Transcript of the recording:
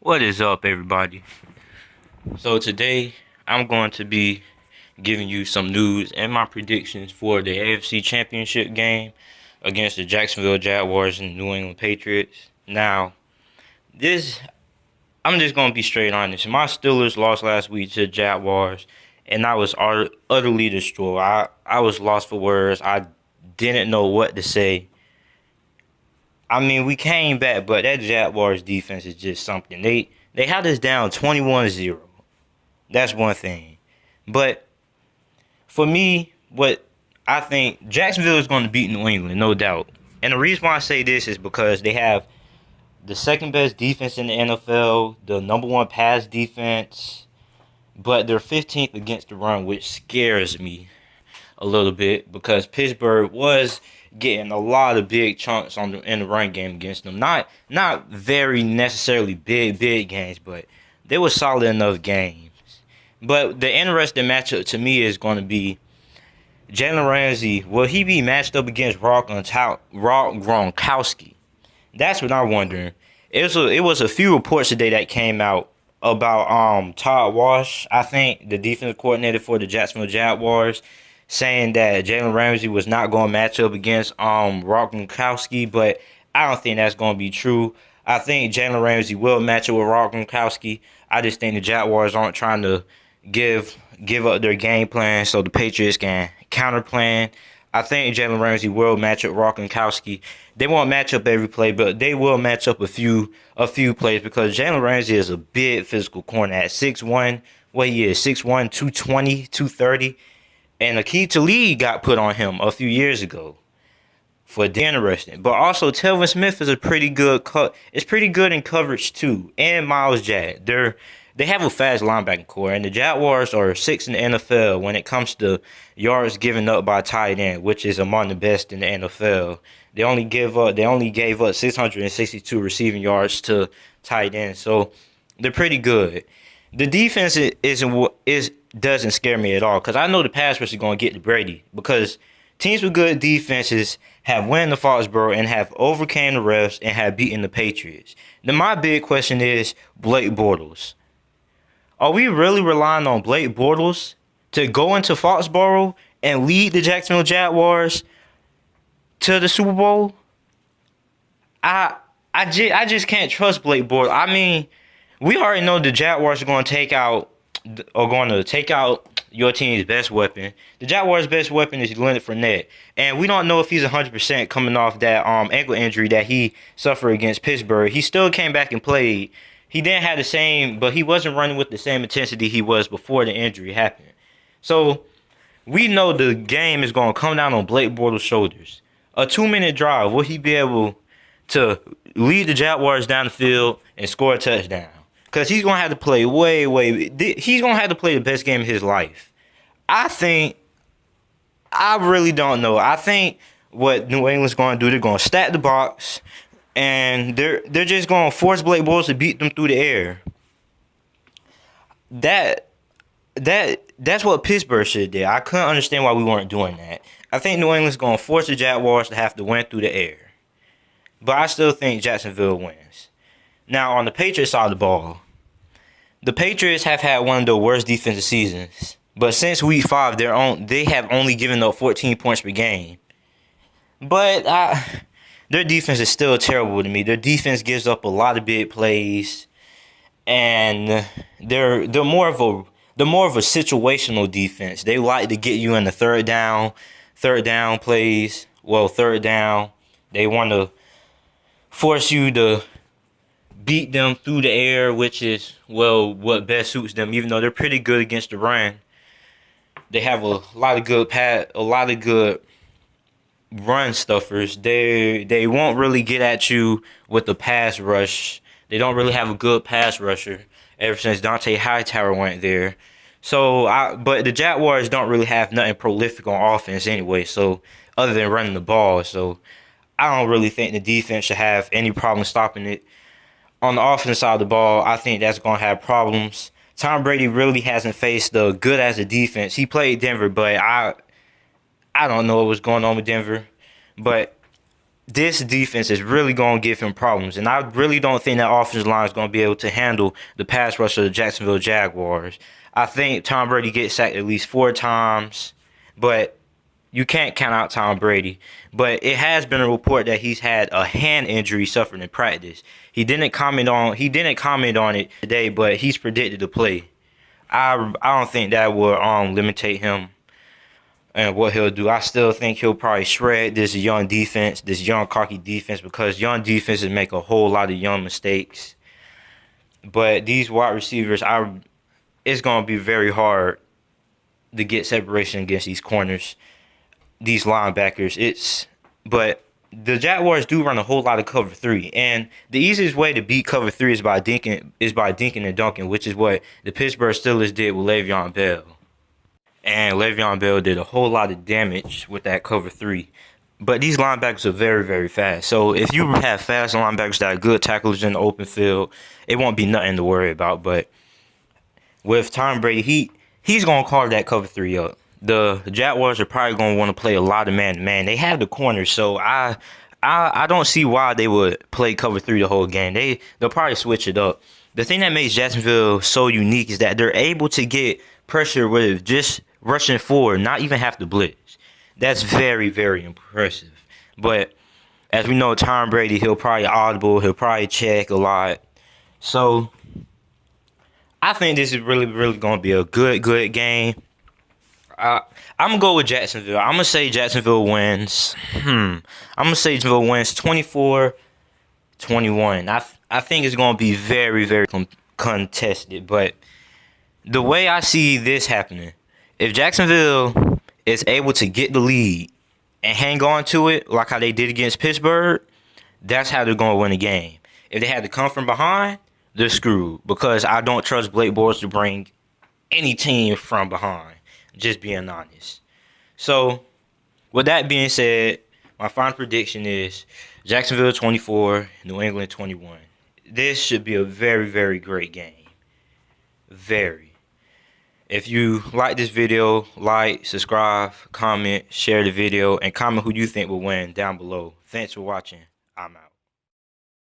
What is up, everybody? So today I'm going to be giving you some news and my predictions for the AFC Championship game against the Jacksonville Jaguars and New England Patriots. Now, this I'm just going to be straight honest. My Steelers lost last week to the Jaguars, and I was utterly destroyed. I was lost for words. I didn't know what to say. I mean, we came back, but that Jaguars defense is just something. They had us down 21-0. That's one thing. But for me, what I think Jacksonville is going to beat New England, no doubt. And the reason why I say this is because they have the second best defense in the NFL, the number one pass defense, but they're 15th against the run, which scares me a little bit because Pittsburgh was getting a lot of big chunks in the run game against them. Not very necessarily big games, but they were solid enough games. But the interesting matchup to me is going to be Jalen Ramsey. Will he be matched up against Rob Gronkowski? That's what I'm wondering. It was a few reports today that came out about Todd Wash, I think the defensive coordinator for the Jacksonville Jaguars, saying that Jalen Ramsey was not going to match up against Rob Gronkowski, but I don't think that's going to be true. I think Jalen Ramsey will match up with Rob Gronkowski. I just think the Jaguars aren't trying to give up their game plan so the Patriots can counter plan. I think Jalen Ramsey will match up Rob Gronkowski. They won't match up every play, but they will match up a few plays because Jalen Ramsey is a big physical corner at 6'1". What he is, 6'1", 220, 230. And Akeem Talib got put on him a few years ago for the interesting. But also, Telvin Smith is a pretty good it's pretty good in coverage too. And Miles Jack. They have a fast linebacking core, and the Jaguars are 6th in the NFL when it comes to yards given up by tight end, which is among the best in the NFL. They only gave up 662 receiving yards to tight ends, so they're pretty good. The defense doesn't scare me at all because I know the pass rush is going to get to Brady because teams with good defenses have won the Foxborough and have overcame the refs and have beaten the Patriots. Then my big question is Blake Bortles. Are we really relying on Blake Bortles to go into Foxborough and lead the Jacksonville Jaguars to the Super Bowl? I just can't trust Blake Bortles. I mean, we already know the Jaguars are going to take out your team's best weapon. The Jaguars' best weapon is Leonard Fournette, and we don't know if he's 100% coming off that ankle injury that he suffered against Pittsburgh. He still came back and played. He didn't have the same, but he wasn't running with the same intensity he was before the injury happened. So we know the game is going to come down on Blake Bortles' shoulders. A 2-minute drive, will he be able to lead the Jaguars down the field and score a touchdown? Because he's going to have to play he's going to have to play the best game of his life. I really don't know. I think what New England's going to do, they're going to stack the box, and they're just going to force Blake Bortles to beat them through the air. That's what Pittsburgh should do. I couldn't understand why we weren't doing that. I think New England's going to force the Jaguars to have to win through the air. But I still think Jacksonville wins. Now, on the Patriots side of the ball, the Patriots have had one of the worst defensive seasons. But since week 5, they have only given up 14 points per game. But their defense is still terrible to me. Their defense gives up a lot of big plays, and they're more of a situational defense. They like to get you in the third down plays. Well, third down, they want to force you to beat them through the air, which is what best suits them. Even though they're pretty good against the run, they have a lot of good run stuffers. They won't really get at you with the pass rush. They don't really have a good pass rusher ever since Dante Hightower went there. But the Jaguars don't really have nothing prolific on offense anyway, so other than running the ball. So I don't really think the defense should have any problem stopping it. On the offense side of the ball, I think that's going to have problems. Tom Brady really hasn't faced the good as a defense. He played Denver, but I don't know what was going on with Denver. But this defense is really going to give him problems. And I really don't think that offensive line is going to be able to handle the pass rush of the Jacksonville Jaguars. I think Tom Brady gets sacked at least 4 times, but you can't count out Tom Brady. But it has been a report that he's had a hand injury suffered in practice. He didn't comment on it today, but he's predicted to play. I don't think that will limitate him and what he'll do. I still think he'll probably shred this young defense, this young cocky defense, because young defenses make a whole lot of young mistakes. But these wide receivers, it's going to be very hard to get separation against these corners, these linebackers. But the Jaguars do run a whole lot of cover 3, and the easiest way to beat cover 3 is by dinking and dunking, which is what the Pittsburgh Steelers did with Le'Veon Bell. And Le'Veon Bell did a whole lot of damage with that cover 3. But these linebackers are very, very fast. So if you have fast linebackers that are good tacklers in the open field, it won't be nothing to worry about. But with Tom Brady, he's going to carve that cover 3 up. The Jaguars are probably going to want to play a lot of man-to-man. They have the corners, so I don't see why they would play cover 3 the whole game. They'll probably switch it up. The thing that makes Jacksonville so unique is that they're able to get pressure with just rushing forward, not even have to blitz. That's very, very impressive. But as we know, Tom Brady, he'll probably audible. He'll probably check a lot. So I think this is really, really going to be a good game. I'm going to go with Jacksonville. I'm going to say Jacksonville wins. I'm going to say Jacksonville wins 24-21. I think it's going to be very, very contested. But the way I see this happening, if Jacksonville is able to get the lead and hang on to it like how they did against Pittsburgh, that's how they're going to win the game. If they had to come from behind, they're screwed, because I don't trust Blake Bortles to bring any team from behind, just being honest. So, with that being said, my final prediction is Jacksonville 24, New England 21. This should be a very, very great game. Very. If you like this video, like, subscribe, comment, share the video, and comment who you think will win down below. Thanks for watching. I'm out.